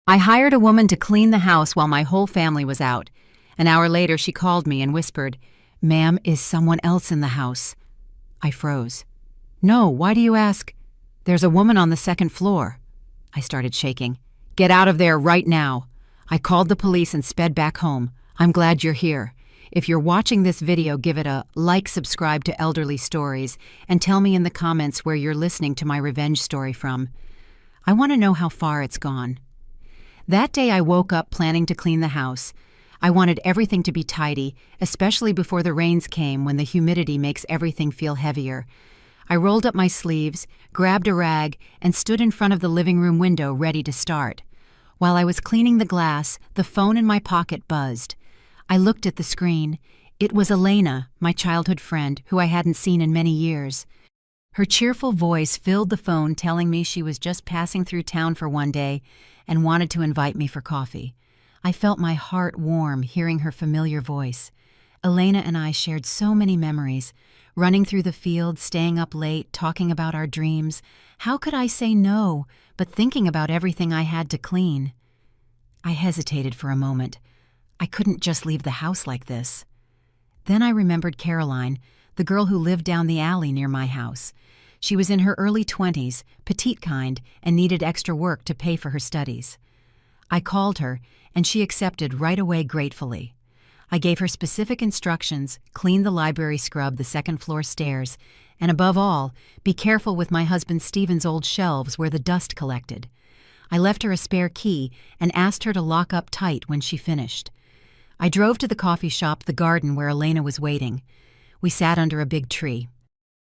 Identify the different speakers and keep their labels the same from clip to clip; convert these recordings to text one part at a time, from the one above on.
Speaker 1: I hired a woman to clean the house while my whole family was out. An hour later, she called me and whispered, "Ma'am, is someone else in the house?" I froze. "No, why do you ask?" "There's a woman on the second floor." I started shaking. "Get out of there right now." I called the police and sped back home. I'm glad you're here. If you're watching this video, give it a like, subscribe to Elderly Stories, and tell me in the comments where you're listening to my revenge story from. I want to know how far it's gone. That day I woke up planning to clean the house. I wanted everything to be tidy, especially before the rains came when the humidity makes everything feel heavier. I rolled up my sleeves, grabbed a rag, and stood in front of the living room window ready to start. While I was cleaning the glass, the phone in my pocket buzzed. I looked at the screen. It was Elena, my childhood friend, who I hadn't seen in many years. Her cheerful voice filled the phone, telling me she was just passing through town for one day and wanted to invite me for coffee. I felt my heart warm hearing her familiar voice. Elena and I shared so many memories, running through the fields, staying up late, talking about our dreams. How could I say no, but thinking about everything I had to clean? I hesitated for a moment. I couldn't just leave the house like this. Then I remembered Caroline, the girl who lived down the alley near my house. She was in her early 20s, petite kind, and needed extra work to pay for her studies. I called her, and she accepted right away gratefully. I gave her specific instructions, clean the library scrub the second floor stairs, and above all, be careful with my husband Stephen's old shelves where the dust collected. I left her a spare key and asked her to lock up tight when she finished. I drove to the coffee shop, The Garden, where Elena was waiting. We sat under a big tree.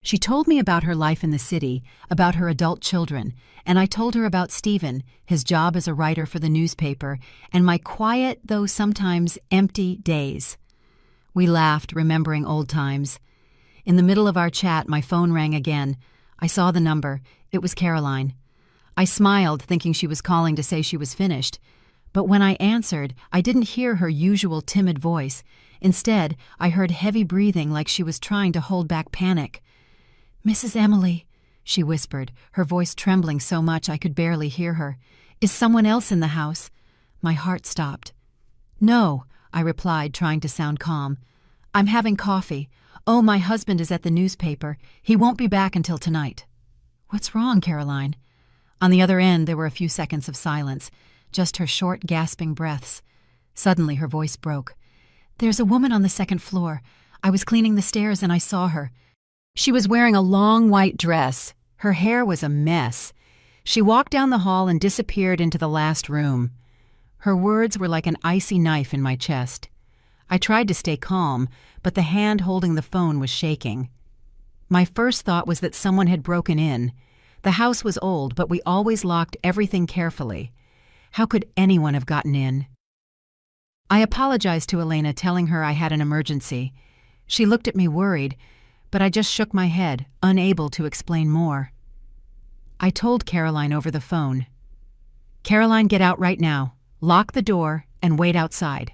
Speaker 1: She told me about her life in the city, about her adult children, and I told her about Stephen, his job as a writer for the newspaper, and my quiet, though sometimes empty, days. We laughed, remembering old times. In the middle of our chat, my phone rang again. I saw the number. It was Caroline. I smiled, thinking she was calling to say she was finished. But when I answered, I didn't hear her usual timid voice. Instead, I heard heavy breathing like she was trying to hold back panic. "Mrs. Emily," she whispered, her voice trembling so much I could barely hear her. "Is someone else in the house?" My heart stopped. "No," I replied, trying to sound calm. "I'm having coffee. Oh, my husband is at the newspaper. He won't be back until tonight." "What's wrong, Caroline?" On the other end, there were a few seconds of silence, just her short, gasping breaths. Suddenly, her voice broke. "There's a woman on the second floor. I was cleaning the stairs and I saw her. She was wearing a long white dress. Her hair was a mess. She walked down the hall and disappeared into the last room." Her words were like an icy knife in my chest. I tried to stay calm, but the hand holding the phone was shaking. My first thought was that someone had broken in. The house was old, but we always locked everything carefully. How could anyone have gotten in? I apologized to Elena, telling her I had an emergency. She looked at me worried, but I just shook my head, unable to explain more. I told Caroline over the phone. "Caroline, get out right now. Lock the door and wait outside.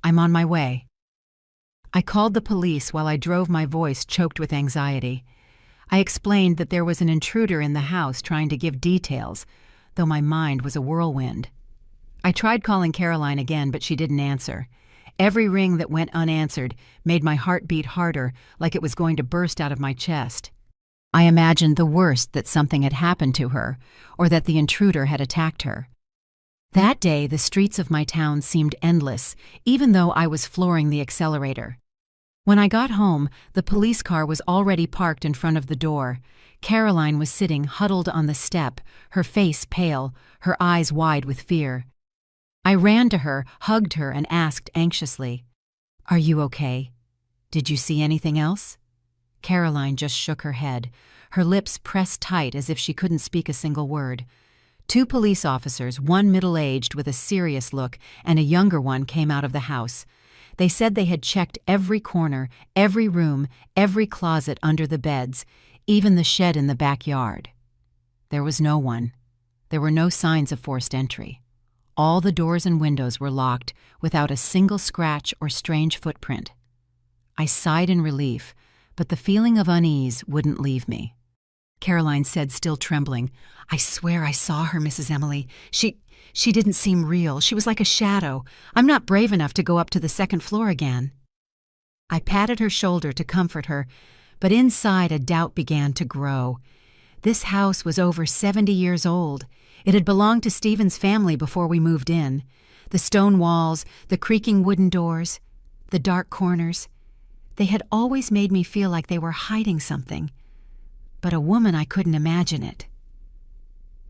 Speaker 1: I'm on my way." I called the police while I drove, my voice choked with anxiety. I explained that there was an intruder in the house trying to give details, though my mind was a whirlwind. I tried calling Caroline again, but she didn't answer. Every ring that went unanswered made my heart beat harder, like it was going to burst out of my chest. I imagined the worst, that something had happened to her, or that the intruder had attacked her. That day, the streets of my town seemed endless, even though I was flooring the accelerator. When I got home, the police car was already parked in front of the door. Caroline was sitting huddled on the step, her face pale, her eyes wide with fear. I ran to her, hugged her, and asked anxiously, "Are you okay? Did you see anything else?" Caroline just shook her head, her lips pressed tight as if she couldn't speak a single word. Two police officers, one middle-aged with a serious look and a younger one, came out of the house. They said they had checked every corner, every room, every closet under the beds, even the shed in the backyard. There was no one. There were no signs of forced entry. All the doors and windows were locked, without a single scratch or strange footprint. I sighed in relief, but the feeling of unease wouldn't leave me. Caroline said, still trembling. "I swear I saw her, Mrs. Emily. She didn't seem real. She was like a shadow. I'm not brave enough to go up to the second floor again." I patted her shoulder to comfort her, but inside a doubt began to grow. This house was over 70 years old. It had belonged to Stephen's family before we moved in. The stone walls, the creaking wooden doors, the dark corners. They had always made me feel like they were hiding something. But a woman, I couldn't imagine it.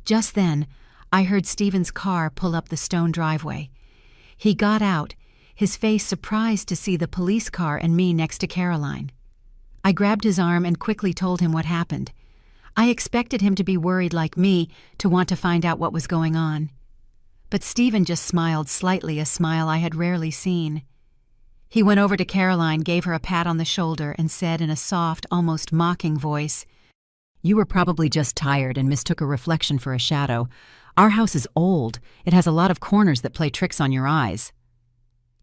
Speaker 1: Just then, I heard Stephen's car pull up the stone driveway. He got out, his face surprised to see the police car and me next to Caroline. I grabbed his arm and quickly told him what happened. I expected him to be worried like me, to want to find out what was going on. But Stephen just smiled slightly, a smile I had rarely seen. He went over to Caroline, gave her a pat on the shoulder, and said in a soft, almost mocking voice, "You were probably just tired and mistook a reflection for a shadow. Our house is old. It has a lot of corners that play tricks on your eyes."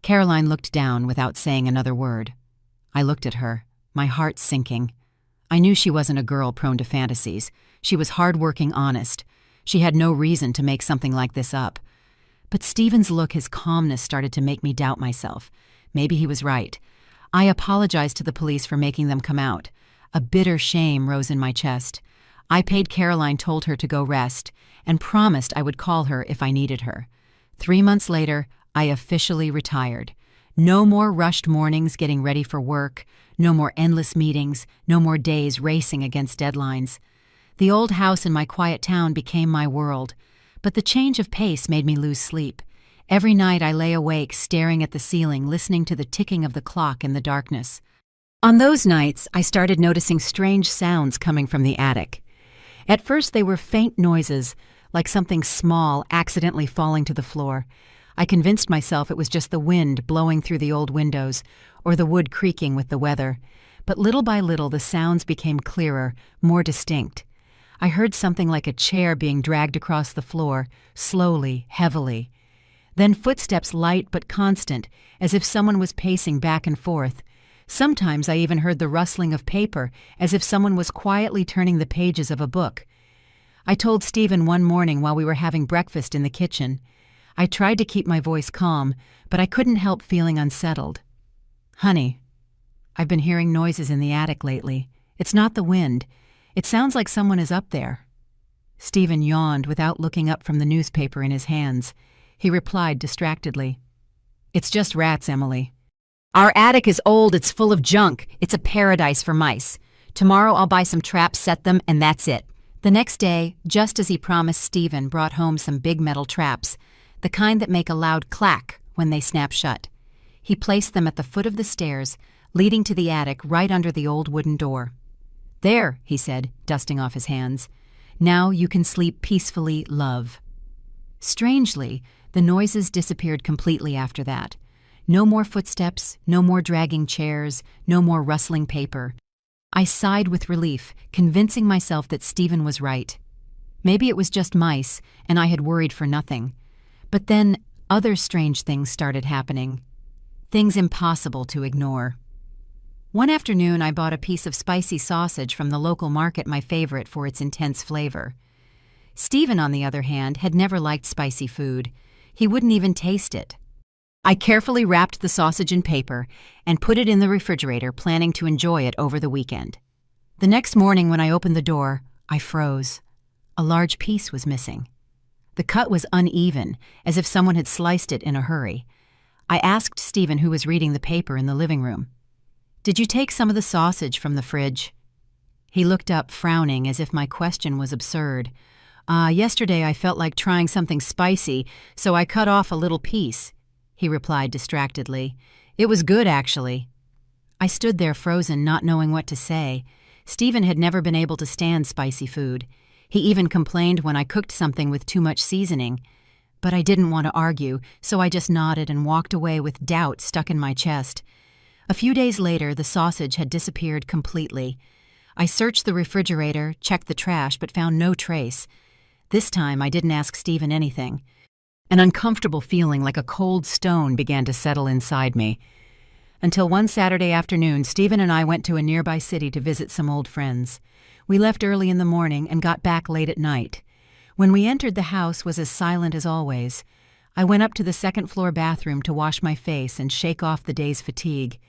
Speaker 1: Caroline looked down without saying another word. I looked at her, my heart sinking. I knew she wasn't a girl prone to fantasies. She was hard-working, honest. She had no reason to make something like this up. But Stephen's look, his calmness, started to make me doubt myself. Maybe he was right. I apologized to the police for making them come out. A bitter shame rose in my chest. I paid Caroline, told her to go rest, and promised I would call her if I needed her. 3 months later, I officially retired. No more rushed mornings getting ready for work, no more endless meetings, no more days racing against deadlines. The old house in my quiet town became my world, but the change of pace made me lose sleep. Every night I lay awake, staring at the ceiling, listening to the ticking of the clock in the darkness. On those nights, I started noticing strange sounds coming from the attic. At first they were faint noises, like something small accidentally falling to the floor. I convinced myself it was just the wind blowing through the old windows, or the wood creaking with the weather. But little by little the sounds became clearer, more distinct. I heard something like a chair being dragged across the floor, slowly, heavily. Then footsteps light but constant, as if someone was pacing back and forth. Sometimes I even heard the rustling of paper, as if someone was quietly turning the pages of a book. I told Stephen one morning while we were having breakfast in the kitchen. I tried to keep my voice calm, but I couldn't help feeling unsettled. "Honey, I've been hearing noises in the attic lately. It's not the wind. It sounds like someone is up there." Stephen yawned without looking up from the newspaper in his hands. He replied distractedly, "It's just rats, Emily. Our attic is old, it's full of junk. It's a paradise for mice. Tomorrow I'll buy some traps, set them, and that's it." The next day, just as he promised, Stephen brought home some big metal traps, the kind that make a loud clack when they snap shut. He placed them at the foot of the stairs, leading to the attic right under the old wooden door. "There," he said, dusting off his hands. "Now you can sleep peacefully, love." Strangely, the noises disappeared completely after that. No more footsteps, no more dragging chairs, no more rustling paper. I sighed with relief, convincing myself that Stephen was right. Maybe it was just mice, and I had worried for nothing. But then other strange things started happening. Things impossible to ignore. One afternoon I bought a piece of spicy sausage from the local market, my favorite for its intense flavor. Stephen, on the other hand, had never liked spicy food. He wouldn't even taste it. I carefully wrapped the sausage in paper and put it in the refrigerator, planning to enjoy it over the weekend. The next morning when I opened the door, I froze. A large piece was missing. The cut was uneven, as if someone had sliced it in a hurry. I asked Stephen, who was reading the paper in the living room, "Did you take some of the sausage from the fridge?" He looked up, frowning, as if my question was absurd. Yesterday I felt like trying something spicy, so I cut off a little piece," he replied distractedly. "It was good, actually." I stood there frozen, not knowing what to say. Stephen had never been able to stand spicy food. He even complained when I cooked something with too much seasoning. But I didn't want to argue, so I just nodded and walked away with doubt stuck in my chest. A few days later, the sausage had disappeared completely. I searched the refrigerator, checked the trash, but found no trace. This time, I didn't ask Stephen anything. An uncomfortable feeling like a cold stone began to settle inside me. Until one Saturday afternoon, Stephen and I went to a nearby city to visit some old friends. We left early in the morning and got back late at night. When we entered, the house was as silent as always. I went up to the second-floor bathroom to wash my face and shake off the day's fatigue.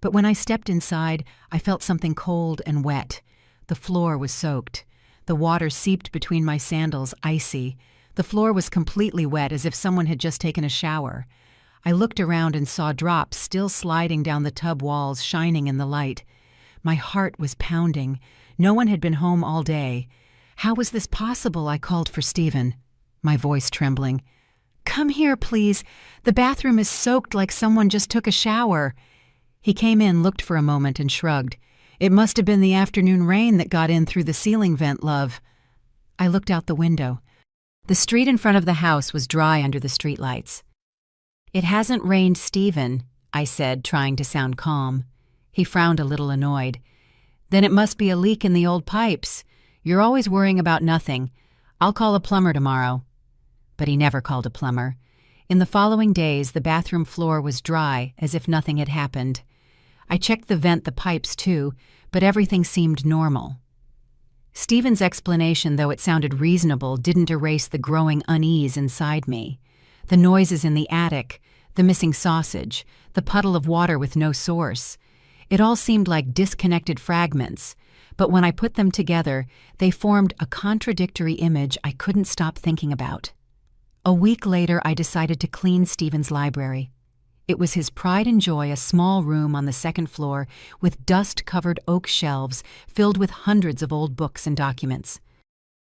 Speaker 1: But when I stepped inside, I felt something cold and wet. The floor was soaked. The water seeped between my sandals, icy. The floor was completely wet, as if someone had just taken a shower. I looked around and saw drops still sliding down the tub walls, shining in the light. My heart was pounding. No one had been home all day. How was this possible? I called for Stephen, my voice trembling. "Come here, please. The bathroom is soaked like someone just took a shower." He came in, looked for a moment, and shrugged. "It must have been the afternoon rain that got in through the ceiling vent, love." I looked out the window. The street in front of the house was dry under the streetlights. "It hasn't rained, Stephen," I said, trying to sound calm. He frowned a little, annoyed. "Then it must be a leak in the old pipes. You're always worrying about nothing. I'll call a plumber tomorrow." But he never called a plumber. In the following days, the bathroom floor was dry, as if nothing had happened. I checked the pipes too, but everything seemed normal. Stephen's explanation, though it sounded reasonable, didn't erase the growing unease inside me. The noises in the attic, the missing sausage, the puddle of water with no source. It all seemed like disconnected fragments, but when I put them together, they formed a contradictory image I couldn't stop thinking about. A week later, I decided to clean Stephen's library. It was his pride and joy, a small room on the second floor with dust-covered oak shelves filled with hundreds of old books and documents.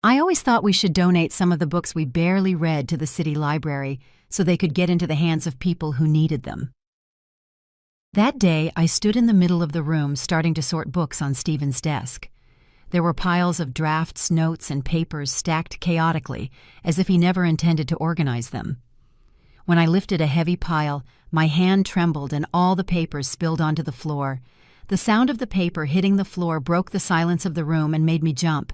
Speaker 1: I always thought we should donate some of the books we barely read to the city library so they could get into the hands of people who needed them. That day, I stood in the middle of the room starting to sort books on Stephen's desk. There were piles of drafts, notes, and papers stacked chaotically, as if he never intended to organize them. When I lifted a heavy pile, my hand trembled and all the papers spilled onto the floor. The sound of the paper hitting the floor broke the silence of the room and made me jump.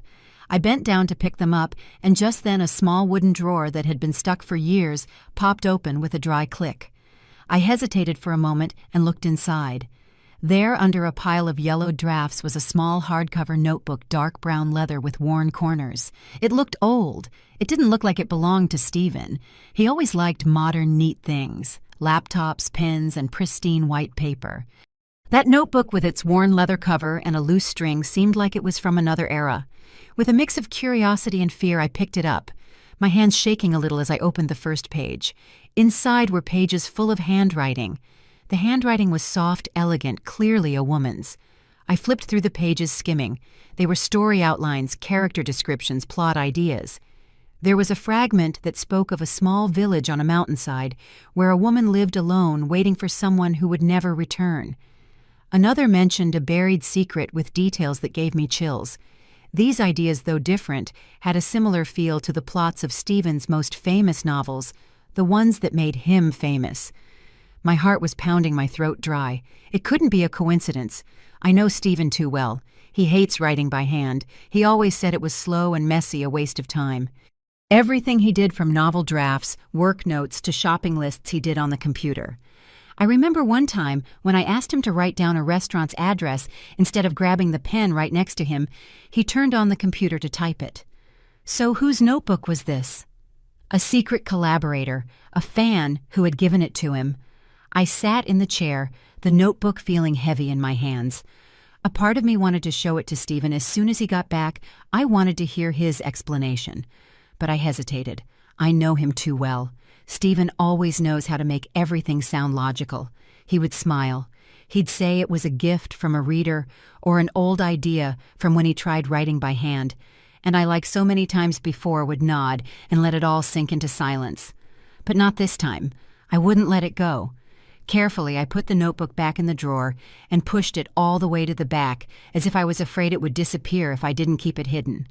Speaker 1: I bent down to pick them up, and just then a small wooden drawer that had been stuck for years popped open with a dry click. I hesitated for a moment and looked inside. There, under a pile of yellowed drafts, was a small hardcover notebook, dark brown leather with worn corners. It looked old. It didn't look like it belonged to Stephen. He always liked modern, neat things: laptops, pens, and pristine white paper. That notebook with its worn leather cover and a loose string seemed like it was from another era. With a mix of curiosity and fear, I picked it up, my hands shaking a little as I opened the first page. Inside were pages full of handwriting. The handwriting was soft, elegant, clearly a woman's. I flipped through the pages, skimming. They were story outlines, character descriptions, plot ideas. There was a fragment that spoke of a small village on a mountainside where a woman lived alone, waiting for someone who would never return. Another mentioned a buried secret with details that gave me chills. These ideas, though different, had a similar feel to the plots of Stephen's most famous novels, the ones that made him famous. My heart was pounding my throat dry. It couldn't be a coincidence. I know Stephen too well. He hates writing by hand. He always said it was slow and messy, a waste of time. Everything he did, from novel drafts, work notes, to shopping lists, he did on the computer. I remember one time when I asked him to write down a restaurant's address instead of grabbing the pen right next to him, he turned on the computer to type it. So whose notebook was this? A secret collaborator, a fan who had given it to him. I sat in the chair, the notebook feeling heavy in my hands. A part of me wanted to show it to Stephen as soon as he got back. I wanted to hear his explanation. But I hesitated. I know him too well. Stephen always knows how to make everything sound logical. He would smile. He'd say it was a gift from a reader or an old idea from when he tried writing by hand. And I, like so many times before, would nod and let it all sink into silence. But not this time. I wouldn't let it go. Carefully, I put the notebook back in the drawer and pushed it all the way to the back, as if I was afraid it would disappear if I didn't keep it hidden.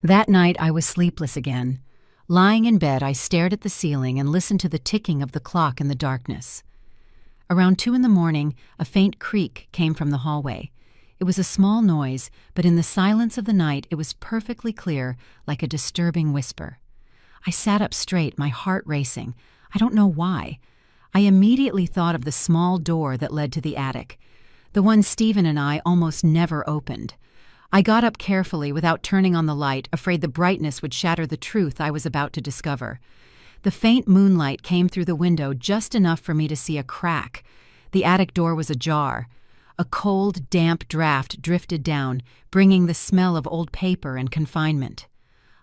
Speaker 1: That night, I was sleepless again. Lying in bed, I stared at the ceiling and listened to the ticking of the clock in the darkness. Around 2 a.m, a faint creak came from the hallway. It was a small noise, but in the silence of the night, it was perfectly clear, like a disturbing whisper. I sat up straight, my heart racing. I don't know why. I immediately thought of the small door that led to the attic, the one Stephen and I almost never opened. I got up carefully without turning on the light, afraid the brightness would shatter the truth I was about to discover. The faint moonlight came through the window just enough for me to see a crack. The attic door was ajar. A cold, damp draft drifted down, bringing the smell of old paper and confinement.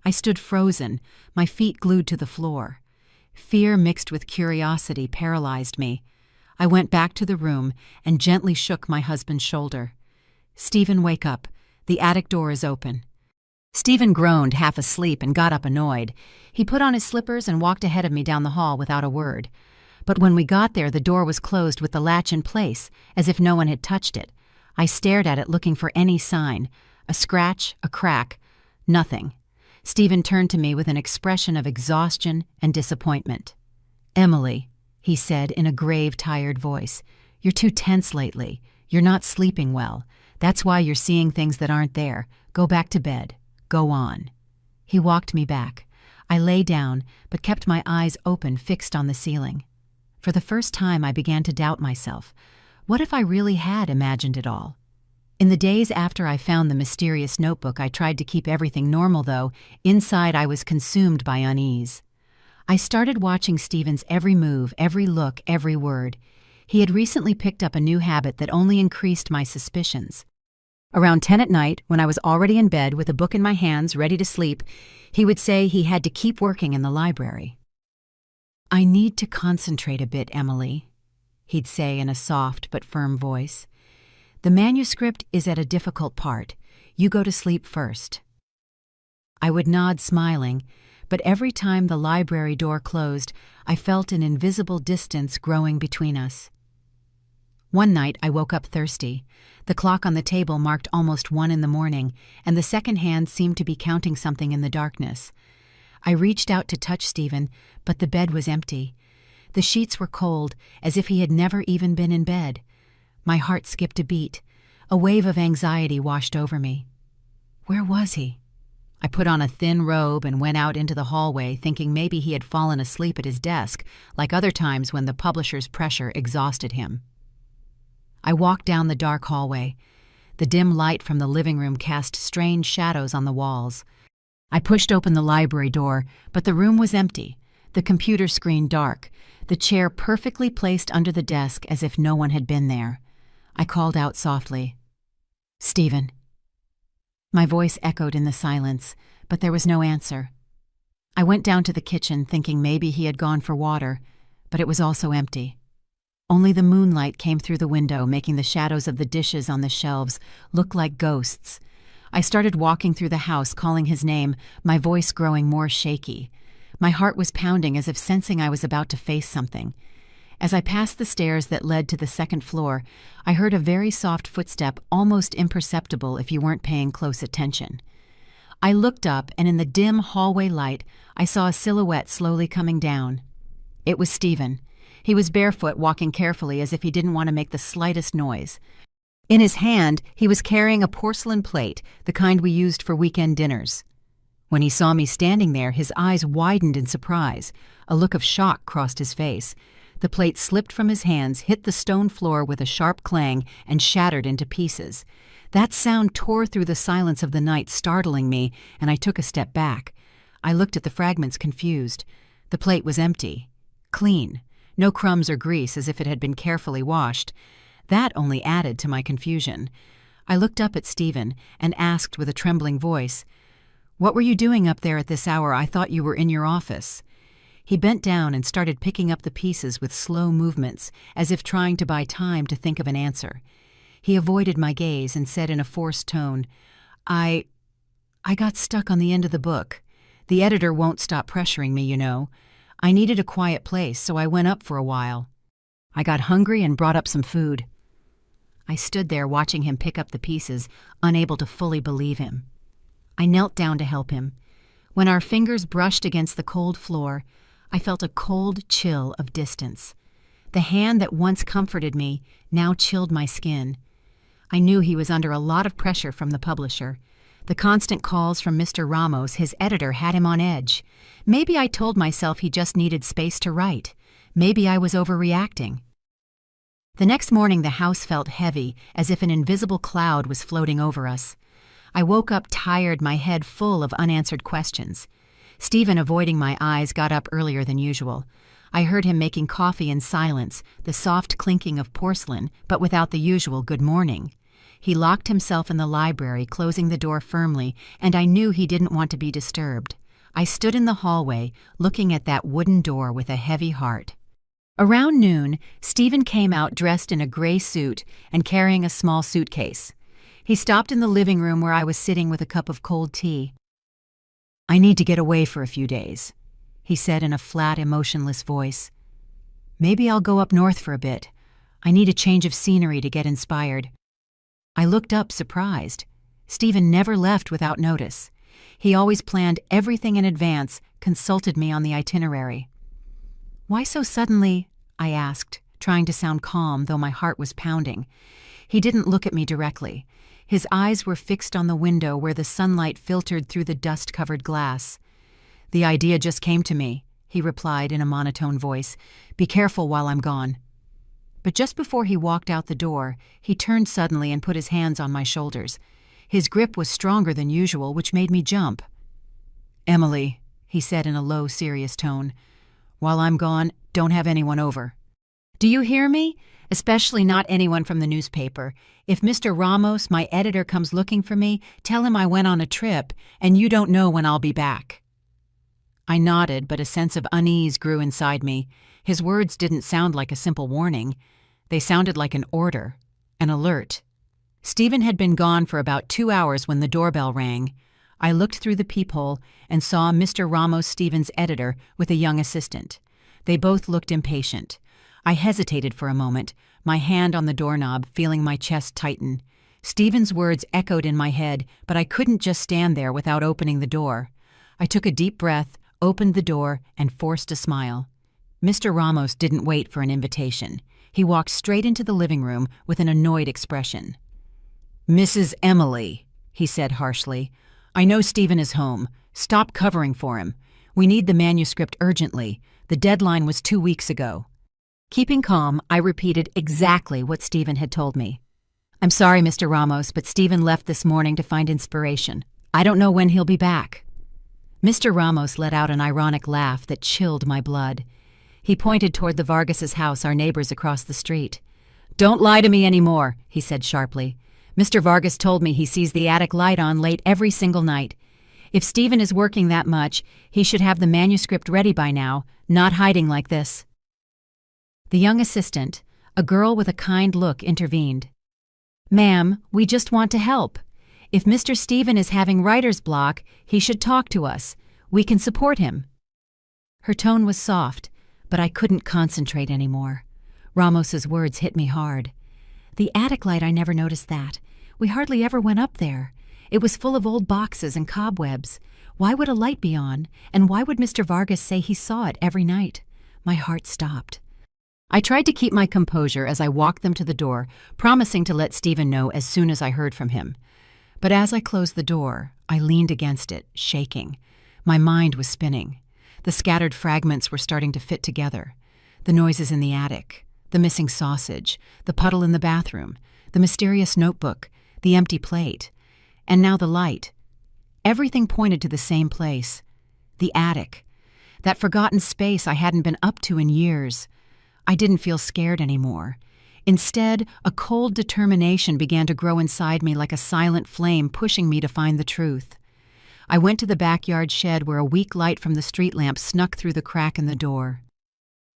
Speaker 1: I stood frozen, my feet glued to the floor. Fear mixed with curiosity paralyzed me. I went back to the room and gently shook my husband's shoulder. "Stephen, wake up. The attic door is open." Stephen groaned, half asleep, and got up annoyed. He put on his slippers and walked ahead of me down the hall without a word. But when we got there, the door was closed with the latch in place, as if no one had touched it. I stared at it looking for any sign. A scratch, a crack, nothing. Stephen turned to me with an expression of exhaustion and disappointment. "Emily," he said in a grave, tired voice, "you're too tense lately. You're not sleeping well. That's why you're seeing things that aren't there. Go back to bed. Go on." He walked me back. I lay down, but kept my eyes open, fixed on the ceiling. For the first time, I began to doubt myself. What if I really had imagined it all? In the days after I found the mysterious notebook, I tried to keep everything normal, though inside I was consumed by unease. I started watching Stephen's every move, every look, every word. He had recently picked up a new habit that only increased my suspicions. Around 10 at night, when I was already in bed with a book in my hands, ready to sleep, he would say he had to keep working in the library. "I need to concentrate a bit, Emily," he'd say in a soft but firm voice. "The manuscript is at a difficult part. You go to sleep first." I would nod, smiling, but every time the library door closed, I felt an invisible distance growing between us. One night I woke up thirsty. The clock on the table marked almost 1 in the morning, and the second hand seemed to be counting something in the darkness. I reached out to touch Stephen, but the bed was empty. The sheets were cold, as if he had never even been in bed. My heart skipped a beat. A wave of anxiety washed over me. Where was he? I put on a thin robe and went out into the hallway, thinking maybe he had fallen asleep at his desk, like other times when the publisher's pressure exhausted him. I walked down the dark hallway. The dim light from the living room cast strange shadows on the walls. I pushed open the library door, but the room was empty, the computer screen dark, the chair perfectly placed under the desk as if no one had been there. I called out softly, "Stephen." My voice echoed in the silence, but there was no answer. I went down to the kitchen, thinking maybe he had gone for water, but it was also empty. Only the moonlight came through the window, making the shadows of the dishes on the shelves look like ghosts. I started walking through the house, calling his name, my voice growing more shaky. My heart was pounding as if sensing I was about to face something. As I passed the stairs that led to the second floor, I heard a very soft footstep, almost imperceptible if you weren't paying close attention. I looked up, and in the dim hallway light, I saw a silhouette slowly coming down. It was Stephen. He was barefoot, walking carefully as if he didn't want to make the slightest noise. In his hand, he was carrying a porcelain plate, the kind we used for weekend dinners. When he saw me standing there, his eyes widened in surprise. A look of shock crossed his face. The plate slipped from his hands, hit the stone floor with a sharp clang, and shattered into pieces. That sound tore through the silence of the night, startling me, and I took a step back. I looked at the fragments, confused. The plate was empty. Clean. No crumbs or grease, as if it had been carefully washed. That only added to my confusion. I looked up at Stephen and asked with a trembling voice, "What were you doing up there at this hour? I thought you were in your office." He bent down and started picking up the pieces with slow movements, as if trying to buy time to think of an answer. He avoided my gaze and said in a forced tone, I got stuck on the end of the book. The editor won't stop pressuring me, you know. I needed a quiet place, so I went up for a while. I got hungry and brought up some food." I stood there watching him pick up the pieces, unable to fully believe him. I knelt down to help him. When our fingers brushed against the cold floor, I felt a cold chill of distance. The hand that once comforted me now chilled my skin. I knew he was under a lot of pressure from the publisher. The constant calls from Mr. Ramos, his editor, had him on edge. Maybe I told myself he just needed space to write. Maybe I was overreacting. The next morning the house felt heavy, as if an invisible cloud was floating over us. I woke up tired, my head full of unanswered questions. Stephen, avoiding my eyes, got up earlier than usual. I heard him making coffee in silence, the soft clinking of porcelain, but without the usual good morning. He locked himself in the library, closing the door firmly, and I knew he didn't want to be disturbed. I stood in the hallway, looking at that wooden door with a heavy heart. Around noon, Stephen came out dressed in a gray suit and carrying a small suitcase. He stopped in the living room where I was sitting with a cup of cold tea. "I need to get away for a few days," he said in a flat, emotionless voice. "Maybe I'll go up north for a bit. I need a change of scenery to get inspired." I looked up, surprised. Stephen never left without notice. He always planned everything in advance, consulted me on the itinerary. "Why so suddenly?" I asked, trying to sound calm, though my heart was pounding. He didn't look at me directly. His eyes were fixed on the window where the sunlight filtered through the dust-covered glass. "The idea just came to me," he replied in a monotone voice. "Be careful while I'm gone." But just before he walked out the door, he turned suddenly and put his hands on my shoulders. His grip was stronger than usual, which made me jump. "Emily," he said in a low, serious tone, "while I'm gone, don't have anyone over. Do you hear me? Especially not anyone from the newspaper. If Mr. Ramos, my editor, comes looking for me, tell him I went on a trip, and you don't know when I'll be back." I nodded, but a sense of unease grew inside me. His words didn't sound like a simple warning. They sounded like an order, an alert. Stephen had been gone for about 2 hours when the doorbell rang. I looked through the peephole and saw Mr. Ramos, Stephen's editor, with a young assistant. They both looked impatient. I hesitated for a moment, my hand on the doorknob, feeling my chest tighten. Stephen's words echoed in my head, but I couldn't just stand there without opening the door. I took a deep breath, opened the door, and forced a smile. Mr. Ramos didn't wait for an invitation. He walked straight into the living room with an annoyed expression. "Mrs. Emily," he said harshly, "I know Stephen is home. Stop covering for him. We need the manuscript urgently. The deadline was 2 weeks ago." Keeping calm, I repeated exactly what Stephen had told me. "I'm sorry, Mr. Ramos, but Stephen left this morning to find inspiration. I don't know when he'll be back." Mr. Ramos let out an ironic laugh that chilled my blood. He pointed toward the Vargas' house, our neighbors across the street. "Don't lie to me anymore," he said sharply. "Mr. Vargas told me he sees the attic light on late every single night. If Stephen is working that much, he should have the manuscript ready by now, not hiding like this." The young assistant, a girl with a kind look, intervened. "Ma'am, we just want to help. If Mr. Stephen is having writer's block, he should talk to us. We can support him." Her tone was soft, but I couldn't concentrate anymore. Ramos's words hit me hard. "The attic light, I never noticed that. We hardly ever went up there. It was full of old boxes and cobwebs. Why would a light be on, and why would Mr. Vargas say he saw it every night?" My heart stopped. I tried to keep my composure as I walked them to the door, promising to let Stephen know as soon as I heard from him. But as I closed the door, I leaned against it, shaking. My mind was spinning. The scattered fragments were starting to fit together. The noises in the attic, the missing sausage, the puddle in the bathroom, the mysterious notebook, the empty plate, and now the light. Everything pointed to the same place, the attic, that forgotten space I hadn't been up to in years. I didn't feel scared anymore. Instead, a cold determination began to grow inside me like a silent flame pushing me to find the truth. I went to the backyard shed where a weak light from the street lamp snuck through the crack in the door.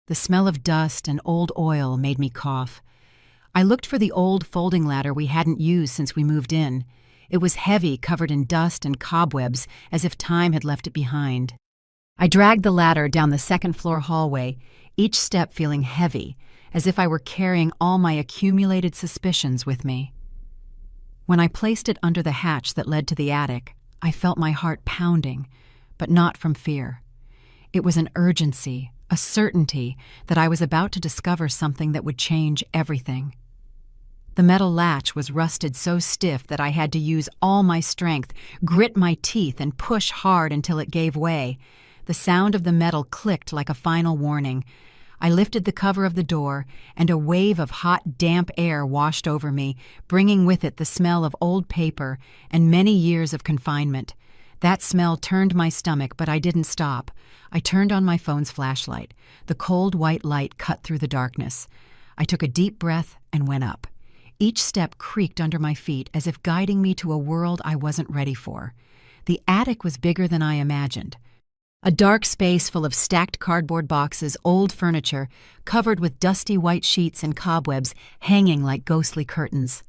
Speaker 1: The smell of dust and old oil made me cough. I looked for the old folding ladder we hadn't used since we moved in. It was heavy, covered in dust and cobwebs, as if time had left it behind. I dragged the ladder down the second-floor hallway, each step feeling heavy, as if I were carrying all my accumulated suspicions with me. When I placed it under the hatch that led to the attic, I felt my heart pounding, but not from fear. It was an urgency, a certainty that I was about to discover something that would change everything. The metal latch was rusted so stiff that I had to use all my strength, grit my teeth, and push hard until it gave way. The sound of the metal clicked like a final warning. I lifted the cover of the door, and a wave of hot, damp air washed over me, bringing with it the smell of old paper and many years of confinement. That smell turned my stomach, but I didn't stop. I turned on my phone's flashlight. The cold white light cut through the darkness. I took a deep breath and went up. Each step creaked under my feet as if guiding me to a world I wasn't ready for. The attic was bigger than I imagined. A dark space full of stacked cardboard boxes, old furniture, covered with dusty white sheets and cobwebs hanging like ghostly curtains.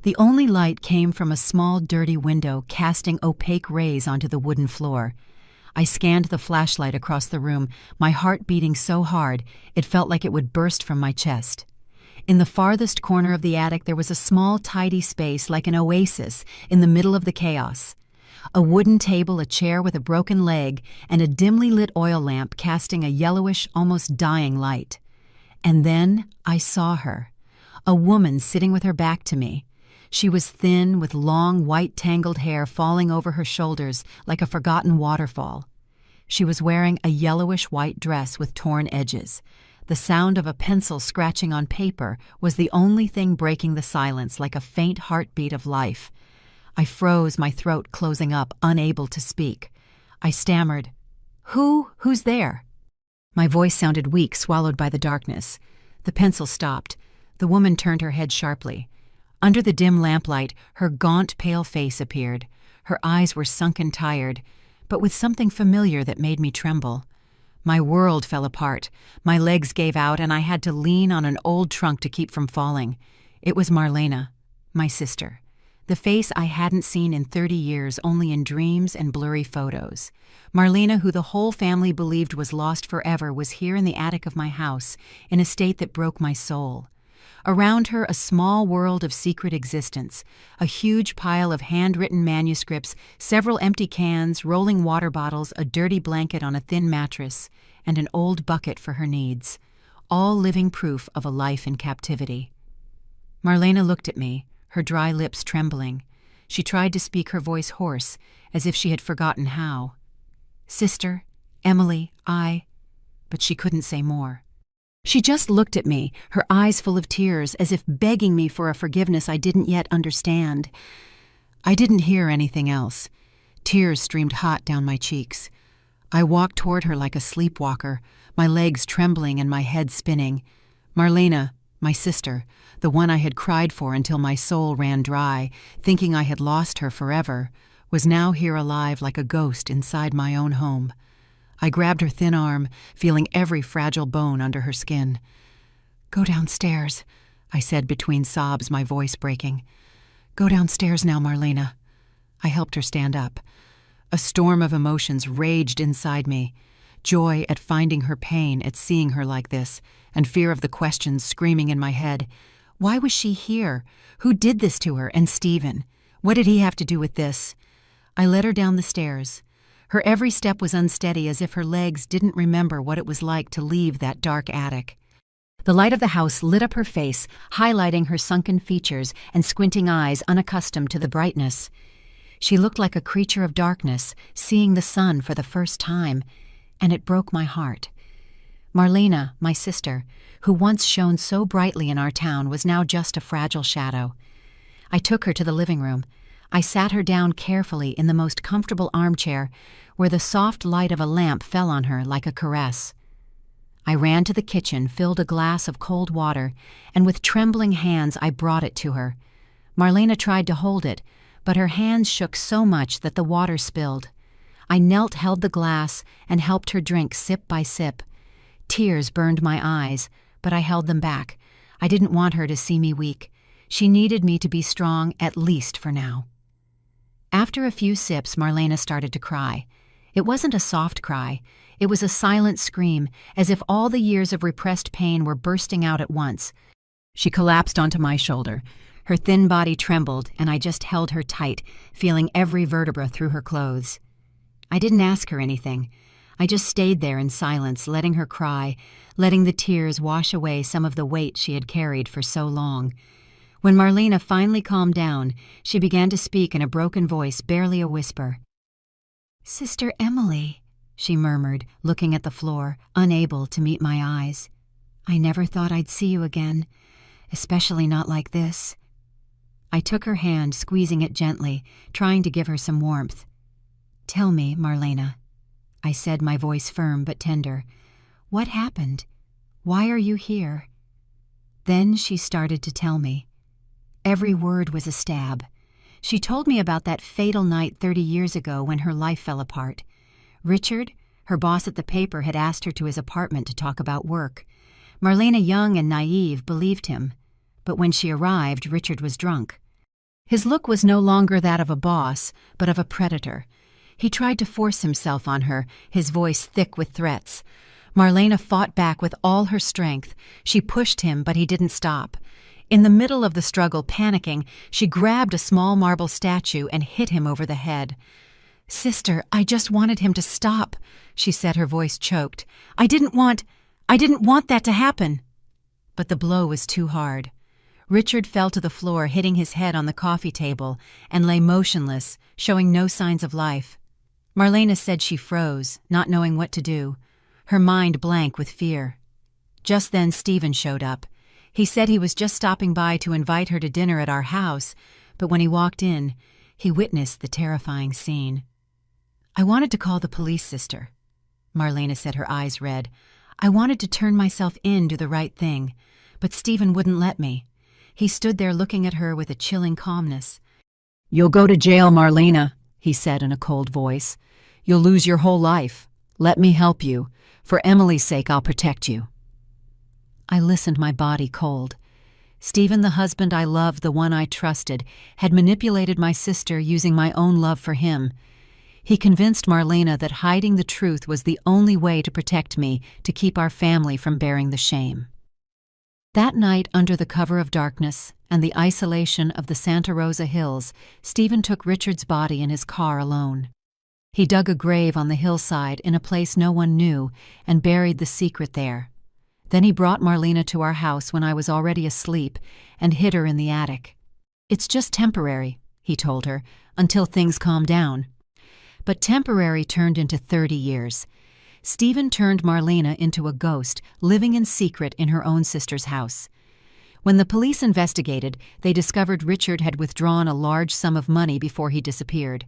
Speaker 1: The only light came from a small, dirty window casting opaque rays onto the wooden floor. I scanned the flashlight across the room, my heart beating so hard it felt like it would burst from my chest. In the farthest corner of the attic there was a small, tidy space like an oasis in the middle of the chaos. A wooden table, a chair with a broken leg, and a dimly lit oil lamp casting a yellowish, almost dying light. And then I saw her, a woman sitting with her back to me. She was thin, with long, white tangled hair falling over her shoulders like a forgotten waterfall. She was wearing a yellowish-white dress with torn edges. The sound of a pencil scratching on paper was the only thing breaking the silence like a faint heartbeat of life. I froze, my throat closing up, unable to speak. I stammered, Who's there?" My voice sounded weak, swallowed by the darkness. The pencil stopped. The woman turned her head sharply. Under the dim lamplight, her gaunt, pale face appeared. Her eyes were sunken, tired, but with something familiar that made me tremble. My world fell apart. My legs gave out, and I had to lean on an old trunk to keep from falling. It was Marlena, my sister. The face I hadn't seen in 30 years, only in dreams and blurry photos. Marlena, who the whole family believed was lost forever, was here in the attic of my house, in a state that broke my soul. Around her, a small world of secret existence, a huge pile of handwritten manuscripts, several empty cans, rolling water bottles, a dirty blanket on a thin mattress, and an old bucket for her needs, all living proof of a life in captivity. Marlena looked at me, her dry lips trembling. She tried to speak, her voice hoarse, as if she had forgotten how. "Sister, Emily, but she couldn't say more. She just looked at me, her eyes full of tears, as if begging me for a forgiveness I didn't yet understand. I didn't hear anything else. Tears streamed hot down my cheeks. I walked toward her like a sleepwalker, my legs trembling and my head spinning. Marlena, my sister, the one I had cried for until my soul ran dry, thinking I had lost her forever, was now here alive like a ghost inside my own home. I grabbed her thin arm, feeling every fragile bone under her skin. "Go downstairs," I said between sobs, my voice breaking. "Go downstairs now, Marlena." I helped her stand up. A storm of emotions raged inside me. Joy at finding her, pain at seeing her like this, and fear of the questions screaming in my head. Why was she here? Who did this to her? And Stephen? What did he have to do with this? I led her down the stairs. Her every step was unsteady, as if her legs didn't remember what it was like to leave that dark attic. The light of the house lit up her face, highlighting her sunken features and squinting eyes unaccustomed to the brightness. She looked like a creature of darkness, seeing the sun for the first time, and it broke my heart. Marlena, my sister, who once shone so brightly in our town, was now just a fragile shadow. I took her to the living room. I sat her down carefully in the most comfortable armchair, where the soft light of a lamp fell on her like a caress. I ran to the kitchen, filled a glass of cold water, and with trembling hands I brought it to her. Marlena tried to hold it, but her hands shook so much that the water spilled. I knelt, held the glass, and helped her drink sip by sip. Tears burned my eyes, but I held them back. I didn't want her to see me weak. She needed me to be strong, at least for now. After a few sips, Marlena started to cry. It wasn't a soft cry. It was a silent scream, as if all the years of repressed pain were bursting out at once. She collapsed onto my shoulder. Her thin body trembled, and I just held her tight, feeling every vertebra through her clothes. I didn't ask her anything. I just stayed there in silence, letting her cry, letting the tears wash away some of the weight she had carried for so long. When Marlena finally calmed down, she began to speak in a broken voice, barely a whisper. "Sister Emily," she murmured, looking at the floor, unable to meet my eyes. I never thought I'd see you again, especially not like this. I took her hand, squeezing it gently, trying to give her some warmth. Tell me, Marlena, I said, my voice firm but tender. What happened? Why are you here? Then she started to tell me. Every word was a stab. She told me about that fatal night 30 years ago when her life fell apart. Richard, her boss at the paper, had asked her to his apartment to talk about work. Marlena, young and naive, believed him. But when she arrived, Richard was drunk. His look was no longer that of a boss, but of a predator. He tried to force himself on her, his voice thick with threats. Marlena fought back with all her strength. She pushed him, but he didn't stop. In the middle of the struggle, panicking, she grabbed a small marble statue and hit him over the head. "Sister, I just wanted him to stop," she said, her voice choked. I didn't want that to happen." But the blow was too hard. Richard fell to the floor, hitting his head on the coffee table, and lay motionless, showing no signs of life. Marlena said she froze, not knowing what to do, her mind blank with fear. Just then Stephen showed up. He said he was just stopping by to invite her to dinner at our house, but when he walked in, he witnessed the terrifying scene. "I wanted to call the police, sister," Marlena said, her eyes red. "I wanted to turn myself in, do the right thing, but Stephen wouldn't let me. He stood there looking at her with a chilling calmness. "You'll go to jail, Marlena," he said in a cold voice. "You'll lose your whole life. Let me help you. For Emily's sake, I'll protect you." I listened, my body cold. Stephen, the husband I loved, the one I trusted, had manipulated my sister using my own love for him. He convinced Marlena that hiding the truth was the only way to protect me, to keep our family from bearing the shame. That night, under the cover of darkness and the isolation of the Santa Rosa Hills, Stephen took Richard's body in his car alone. He dug a grave on the hillside in a place no one knew and buried the secret there. Then he brought Marlena to our house when I was already asleep and hid her in the attic. "It's just temporary," he told her, "until things calm down." But temporary turned into 30 years. Stephen turned Marlena into a ghost, living in secret in her own sister's house. When the police investigated, they discovered Richard had withdrawn a large sum of money before he disappeared.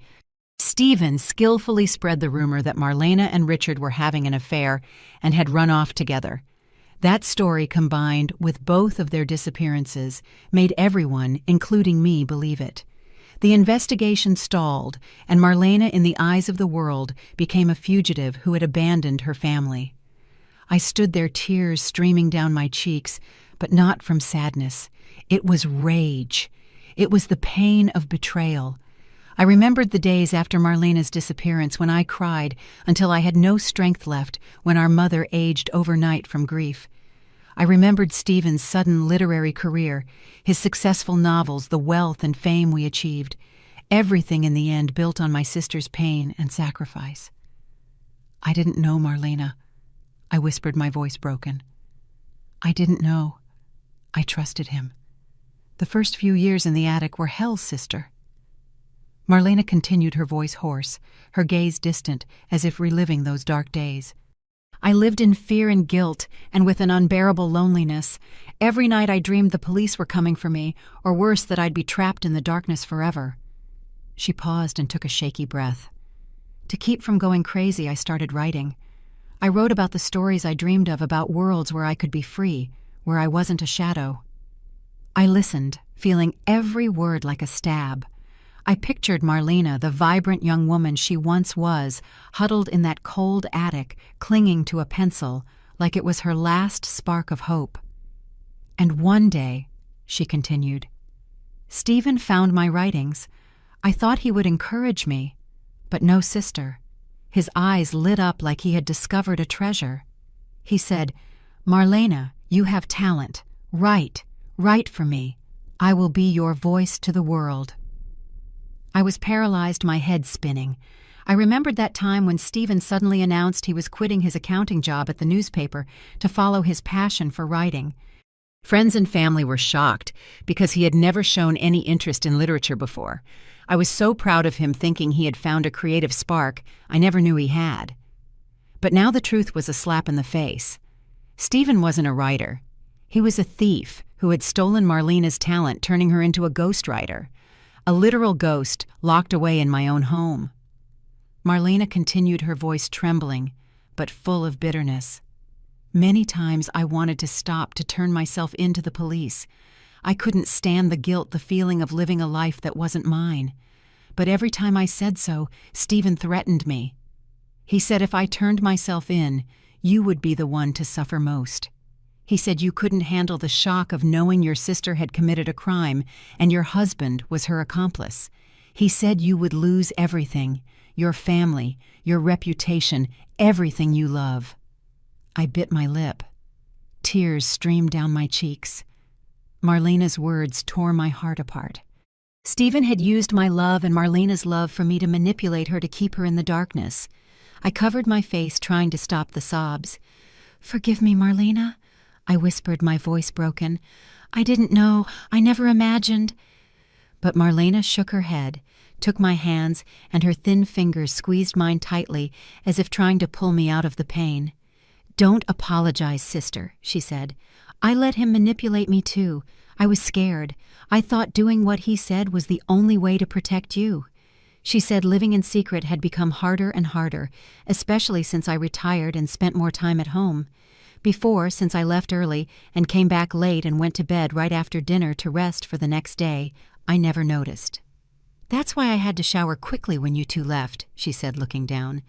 Speaker 1: Stephen skillfully spread the rumor that Marlena and Richard were having an affair and had run off together. That story, combined with both of their disappearances, made everyone, including me, believe it. The investigation stalled, and Marlena, in the eyes of the world, became a fugitive who had abandoned her family. I stood there, tears streaming down my cheeks, but not from sadness. It was rage. It was the pain of betrayal. I remembered the days after Marlena's disappearance when I cried until I had no strength left, when our mother aged overnight from grief. I remembered Stephen's sudden literary career, his successful novels, the wealth and fame we achieved. Everything in the end built on my sister's pain and sacrifice. "I didn't know, Marlena," I whispered, my voice broken. "I didn't know. I trusted him. The first few years in the attic were hell, sister." Marlena continued, her voice hoarse, her gaze distant, as if reliving those dark days. "I lived in fear and guilt, and with an unbearable loneliness. Every night I dreamed the police were coming for me, or worse, that I'd be trapped in the darkness forever." She paused and took a shaky breath. To keep from going crazy, I started writing. I wrote about the stories I dreamed of, about worlds where I could be free, where I wasn't a shadow. I listened, feeling every word like a stab. I pictured Marlena, the vibrant young woman she once was, huddled in that cold attic, clinging to a pencil, like it was her last spark of hope. "And one day," she continued, "Stephen found my writings. I thought he would encourage me, but no, sister. His eyes lit up like he had discovered a treasure. He said, 'Marlena, you have talent. Write for me. I will be your voice to the world.'" I was paralyzed, my head spinning. I remembered that time when Stephen suddenly announced he was quitting his accounting job at the newspaper to follow his passion for writing. Friends and family were shocked because he had never shown any interest in literature before. I was so proud of him, thinking he had found a creative spark I never knew he had. But now the truth was a slap in the face. Stephen wasn't a writer. He was a thief who had stolen Marlena's talent, turning her into a ghostwriter, a literal ghost locked away in my own home. Marlena continued, her voice trembling, but full of bitterness. Many times I wanted to stop, to turn myself into the police. I couldn't stand the guilt, the feeling of living a life that wasn't mine. But every time I said so, Stephen threatened me. He said if I turned myself in, you would be the one to suffer most. He said you couldn't handle the shock of knowing your sister had committed a crime and your husband was her accomplice. He said you would lose everything, your family, your reputation, everything you love. I bit my lip. Tears streamed down my cheeks. Marlena's words tore my heart apart. Stephen had used my love and Marlena's love for me to manipulate her, to keep her in the darkness. I covered my face, trying to stop the sobs. "Forgive me, Marlena," I whispered, my voice broken. "I didn't know. I never imagined." But Marlena shook her head, took my hands, and her thin fingers squeezed mine tightly, as if trying to pull me out of the pain. "Don't apologize, sister," she said. "I let him manipulate me too. I was scared. I thought doing what he said was the only way to protect you." She said living in secret had become harder and harder, especially since I retired and spent more time at home. Before, since I left early and came back late and went to bed right after dinner to rest for the next day, I never noticed. "That's why I had to shower quickly when you two left," she said, looking down.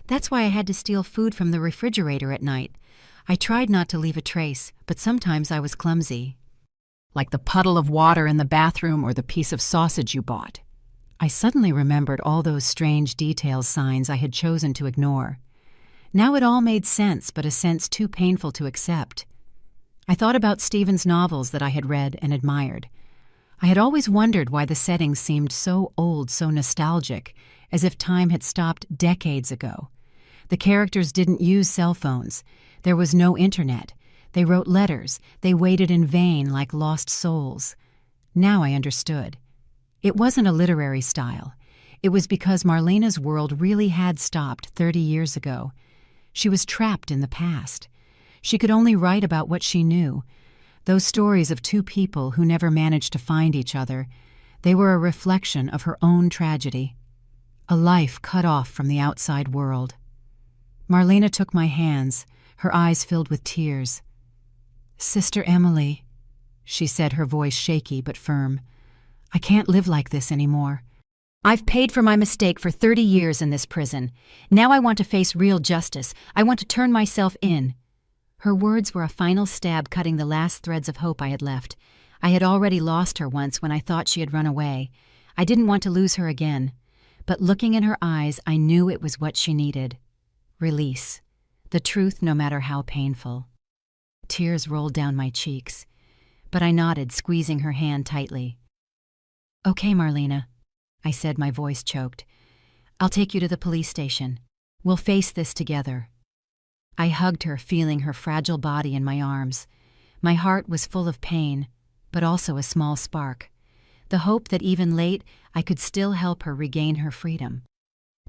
Speaker 1: "That's why I had to steal food from the refrigerator at night. I tried not to leave a trace, but sometimes I was clumsy." "Like the puddle of water in the bathroom or the piece of sausage you bought." I suddenly remembered all those strange details, signs I had chosen to ignore. Now it all made sense, but a sense too painful to accept. I thought about Stephen's novels that I had read and admired. I had always wondered why the settings seemed so old, so nostalgic, as if time had stopped decades ago. The characters didn't use cell phones. There was no internet. They wrote letters. They waited in vain like lost souls. Now I understood. It wasn't a literary style. It was because Marlena's world really had stopped 30 years ago. She was trapped in the past. She could only write about what she knew. Those stories of two people who never managed to find each other, they were a reflection of her own tragedy. A life cut off from the outside world. Marlena took my hands, her eyes filled with tears. "Sister Emily," she said, her voice shaky but firm, "I can't live like this anymore. I've paid for my mistake for 30 years in this prison. Now I want to face real justice. I want to turn myself in." Her words were a final stab, cutting the last threads of hope I had left. I had already lost her once when I thought she had run away. I didn't want to lose her again. But looking in her eyes, I knew it was what she needed. Release. The truth, no matter how painful. Tears rolled down my cheeks, but I nodded, squeezing her hand tightly. "Okay, Marlena," I said, my voice choked. "I'll take you to the police station. We'll face this together." I hugged her, feeling her fragile body in my arms. My heart was full of pain, but also a small spark. The hope that even late, I could still help her regain her freedom.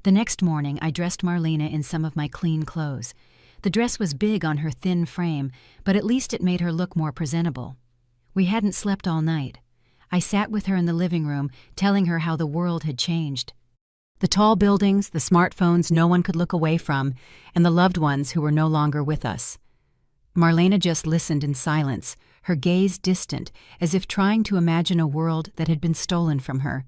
Speaker 1: The next morning, I dressed Marlena in some of my clean clothes. The dress was big on her thin frame, but at least it made her look more presentable. We hadn't slept all night. I sat with her in the living room, telling her how the world had changed. The tall buildings, the smartphones no one could look away from, and the loved ones who were no longer with us. Marlena just listened in silence, her gaze distant, as if trying to imagine a world that had been stolen from her.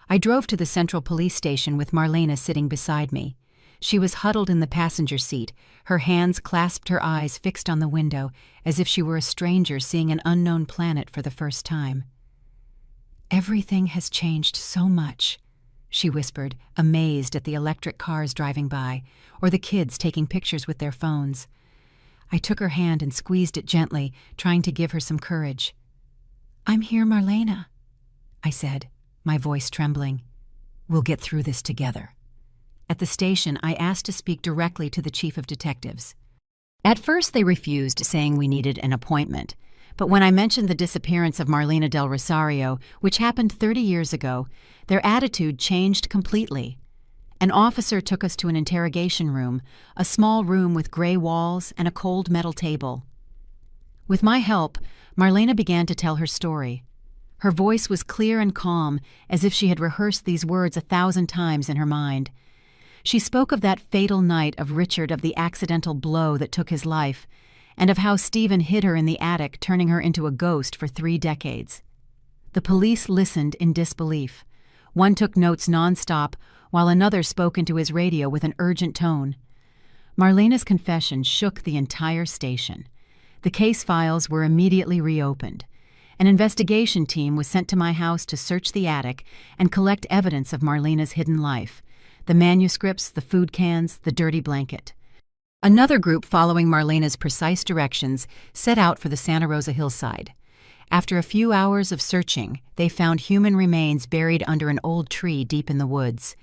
Speaker 1: I drove to the Central Police Station with Marlena sitting beside me. She was huddled in the passenger seat, her hands clasped, her eyes fixed on the window, as if she were a stranger seeing an unknown planet for the first time. "Everything has changed so much," she whispered, amazed at the electric cars driving by, or the kids taking pictures with their phones. I took her hand and squeezed it gently, trying to give her some courage. "I'm here, Marlena," I said, my voice trembling. "We'll get through this together." At the station, I asked to speak directly to the chief of detectives. At first, they refused, saying we needed an appointment. But when I mentioned the disappearance of Marlena del Rosario, which happened 30 years ago, their attitude changed completely. An officer took us to an interrogation room, a small room with gray walls and a cold metal table. With my help, Marlena began to tell her story. Her voice was clear and calm, as if she had rehearsed these words 1,000 times in her mind. She spoke of that fatal night of Richard, of the accidental blow that took his life, and of how Stephen hid her in the attic, turning her into a ghost for 3 decades. The police listened in disbelief. One took notes nonstop, while another spoke into his radio with an urgent tone. Marlena's confession shook the entire station. The case files were immediately reopened. An investigation team was sent to my house to search the attic and collect evidence of Marlena's hidden life: the manuscripts, the food cans, the dirty blanket. Another group, following Marlena's precise directions, set out for the Santa Rosa hillside. After a few hours of searching, they found human remains buried under an old tree deep in the woods.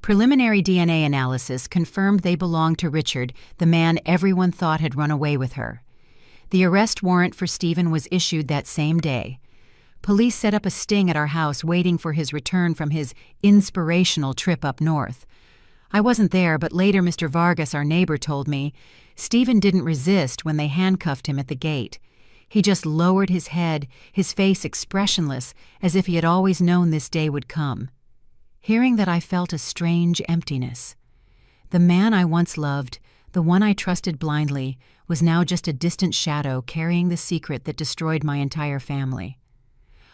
Speaker 1: Preliminary DNA analysis confirmed they belonged to Richard, the man everyone thought had run away with her. The arrest warrant for Stephen was issued that same day. Police set up a sting at our house, waiting for his return from his inspirational trip up north. I wasn't there, but later Mr. Vargas, our neighbor, told me Stephen didn't resist when they handcuffed him at the gate. He just lowered his head, his face expressionless, as if he had always known this day would come. Hearing that, I felt a strange emptiness. The man I once loved, the one I trusted blindly, was now just a distant shadow carrying the secret that destroyed my entire family.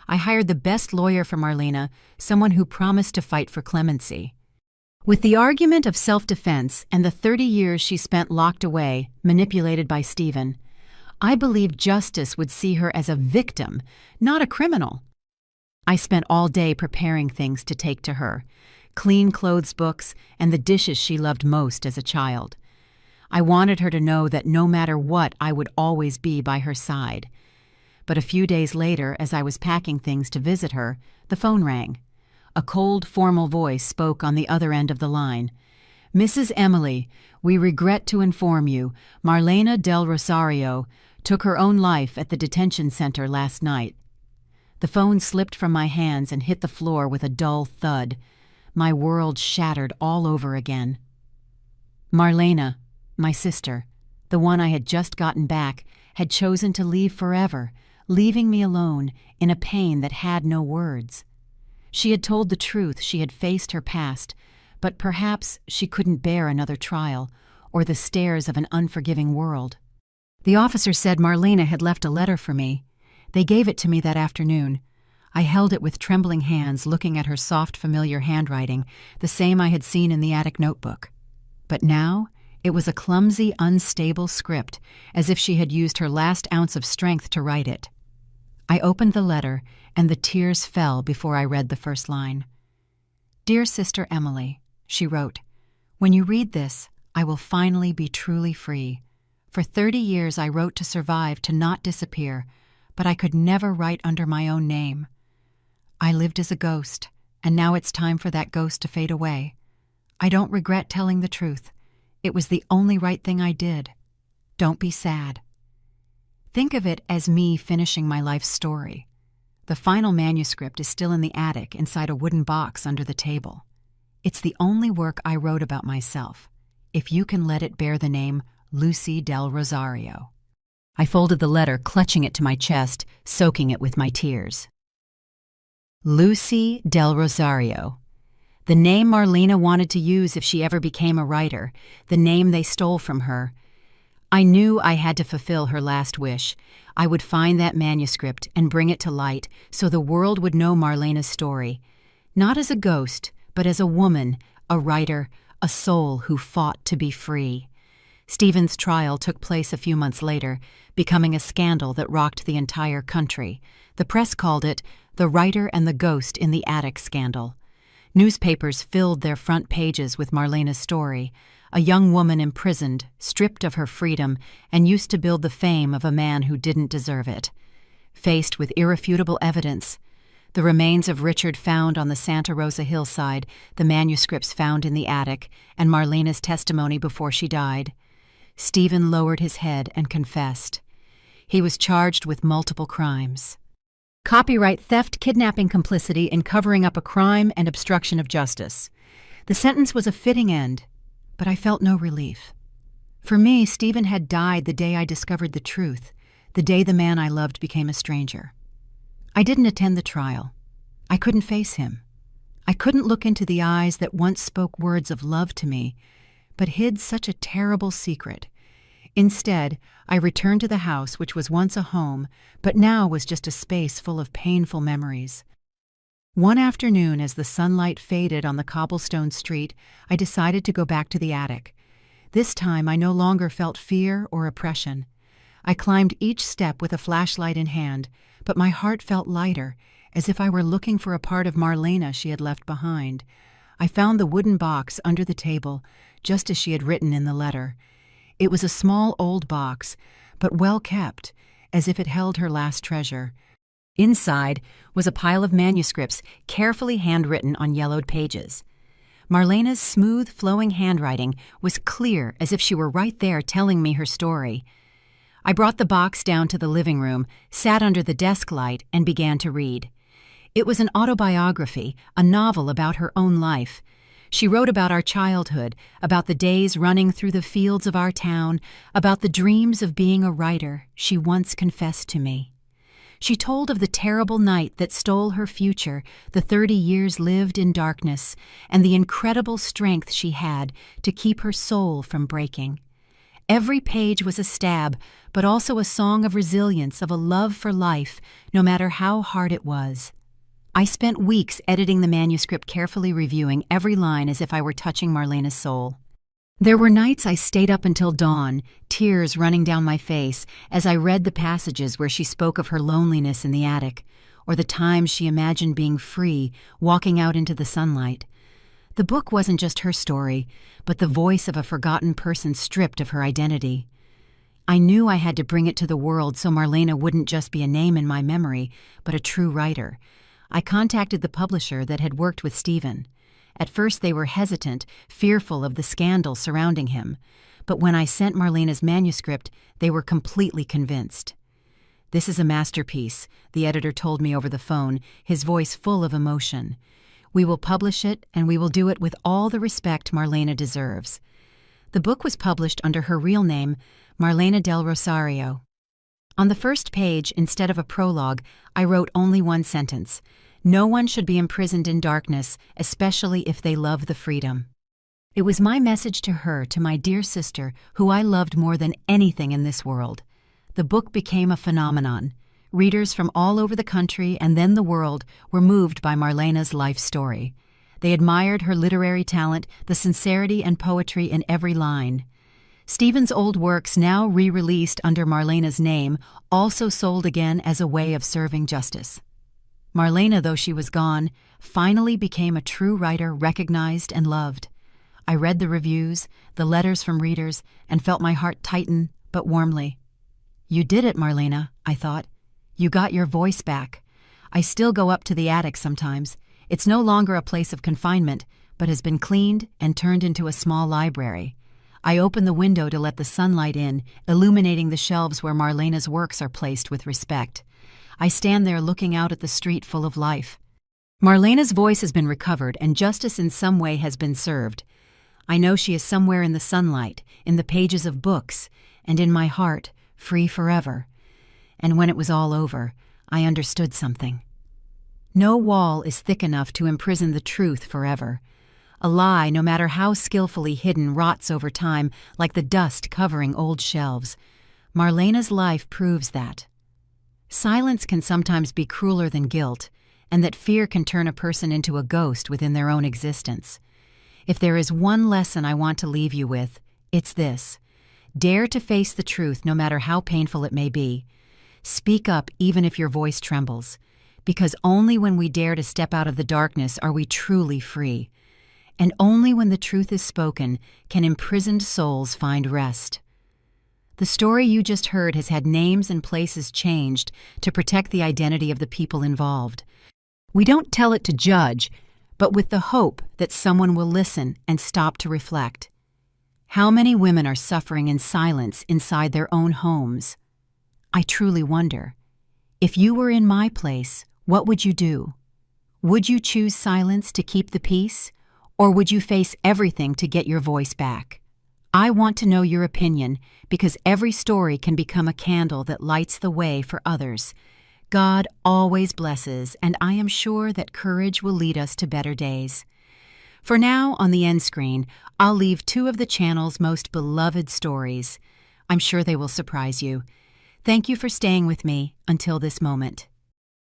Speaker 1: I hired the best lawyer for Marlena, someone who promised to fight for clemency. With the argument of self-defense and the 30 years she spent locked away, manipulated by Stephen, I believed justice would see her as a victim, not a criminal. I spent all day preparing things to take to her: clean clothes books and the dishes she loved most as a child. I wanted her to know that no matter what, I would always be by her side. But a few days later, as I was packing things to visit her, the phone rang. A cold, formal voice spoke on the other end of the line. "Mrs. Emily, we regret to inform you, Marlena del Rosario took her own life at the detention center last night." The phone slipped from my hands and hit the floor with a dull thud. My world shattered all over again. Marlena, my sister, the one I had just gotten back, had chosen to leave forever, leaving me alone in a pain that had no words. She had told the truth, she had faced her past, but perhaps she couldn't bear another trial or the stares of an unforgiving world. The officer said Marlena had left a letter for me. They gave it to me that afternoon. I held it with trembling hands, looking at her soft, familiar handwriting, the same I had seen in the attic notebook. But now it was a clumsy, unstable script, as if she had used her last ounce of strength to write it. I opened the letter, and the tears fell before I read the first line. "Dear Sister Emily," she wrote, "when you read this, I will finally be truly free. For 30 years I wrote to survive, to not disappear, but I could never write under my own name. I lived as a ghost, and now it's time for that ghost to fade away. I don't regret telling the truth. It was the only right thing I did. Don't be sad." Think of it as me finishing my life story. The final manuscript is still in the attic inside a wooden box under the table. It's the only work I wrote about myself, if you can let it bear the name Lucy del Rosario. I folded the letter, clutching it to my chest, soaking it with my tears. Lucy del Rosario. The name Marlena wanted to use if she ever became a writer, the name they stole from her. I knew I had to fulfill her last wish. I would find that manuscript and bring it to light so the world would know Marlena's story, not as a ghost, but as a woman, a writer, a soul who fought to be free. Stephen's trial took place a few months later, becoming a scandal that rocked the entire country. The press called it the writer and the ghost in the attic scandal. Newspapers filled their front pages with Marlena's story, a young woman imprisoned, stripped of her freedom, and used to build the fame of a man who didn't deserve it. Faced with irrefutable evidence, the remains of Richard found on the Santa Rosa hillside, the manuscripts found in the attic, and Marlena's testimony before she died, Stephen lowered his head and confessed. He was charged with multiple crimes: copyright theft, kidnapping, complicity in covering up a crime, and obstruction of justice. The sentence was a fitting end, but I felt no relief. For me, Stephen had died the day I discovered the truth, the day the man I loved became a stranger. I didn't attend the trial. I couldn't face him. I couldn't look into the eyes that once spoke words of love to me, but hid such a terrible secret. Instead, I returned to the house which was once a home, but now was just a space full of painful memories. One afternoon, as the sunlight faded on the cobblestone street, I decided to go back to the attic. This time I no longer felt fear or oppression. I climbed each step with a flashlight in hand, but my heart felt lighter, as if I were looking for a part of Marlena she had left behind. I found the wooden box under the table, just as she had written in the letter. It was a small old box, but well kept, as if it held her last treasure. Inside was a pile of manuscripts carefully handwritten on yellowed pages. Marlena's smooth, flowing handwriting was clear, as if she were right there telling me her story. I brought the box down to the living room, sat under the desk light, and began to read. It was an autobiography, a novel about her own life. She wrote about our childhood, about the days running through the fields of our town, about the dreams of being a writer she once confessed to me. She told of the terrible night that stole her future, the 30 years lived in darkness, and the incredible strength she had to keep her soul from breaking. Every page was a stab, but also a song of resilience, of a love for life, no matter how hard it was. I spent weeks editing the manuscript, carefully reviewing every line as if I were touching Marlena's soul. There were nights I stayed up until dawn, tears running down my face as I read the passages where she spoke of her loneliness in the attic, or the times she imagined being free, walking out into the sunlight. The book wasn't just her story, but the voice of a forgotten person stripped of her identity. I knew I had to bring it to the world so Marlena wouldn't just be a name in my memory, but a true writer. I contacted the publisher that had worked with Stephen. At first they were hesitant, fearful of the scandal surrounding him, but when I sent Marlena's manuscript, they were completely convinced. "This is a masterpiece," the editor told me over the phone, his voice full of emotion. "We will publish it, and we will do it with all the respect Marlena deserves." The book was published under her real name, Marlena del Rosario. On the first page, instead of a prologue, I wrote only one sentence: "No one should be imprisoned in darkness, especially if they love the freedom." It was my message to her, to my dear sister, who I loved more than anything in this world. The book became a phenomenon. Readers from all over the country and then the world were moved by Marlena's life story. They admired her literary talent, the sincerity and poetry in every line. Stephen's old works, now re-released under Marlena's name, also sold again as a way of serving justice. Marlena, though she was gone, finally became a true writer, recognized and loved. I read the reviews, the letters from readers, and felt my heart tighten, but warmly. "You did it, Marlena," I thought. "You got your voice back." I still go up to the attic sometimes. It's no longer a place of confinement, but has been cleaned and turned into a small library. I open the window to let the sunlight in, illuminating the shelves where Marlena's works are placed with respect. I stand there looking out at the street full of life. Marlena's voice has been recovered, and justice in some way has been served. I know she is somewhere in the sunlight, in the pages of books, and in my heart, free forever. And when it was all over, I understood something. No wall is thick enough to imprison the truth forever. A lie, no matter how skillfully hidden, rots over time like the dust covering old shelves. Marlena's life proves that. Silence can sometimes be crueler than guilt, and that fear can turn a person into a ghost within their own existence. If there is one lesson I want to leave you with, it's this: dare to face the truth no matter how painful it may be. Speak up even if your voice trembles, because only when we dare to step out of the darkness are we truly free. And only when the truth is spoken can imprisoned souls find rest. The story you just heard has had names and places changed to protect the identity of the people involved. We don't tell it to judge, but with the hope that someone will listen and stop to reflect. How many women are suffering in silence inside their own homes? I truly wonder. If you were in my place, what would you do? Would you choose silence to keep the peace? Or would you face everything to get your voice back? I want to know your opinion because every story can become a candle that lights the way for others. God always blesses, and I am sure that courage will lead us to better days. For now, on the end screen, I'll leave 2 of the channel's most beloved stories. I'm sure they will surprise you. Thank you for staying with me until this moment.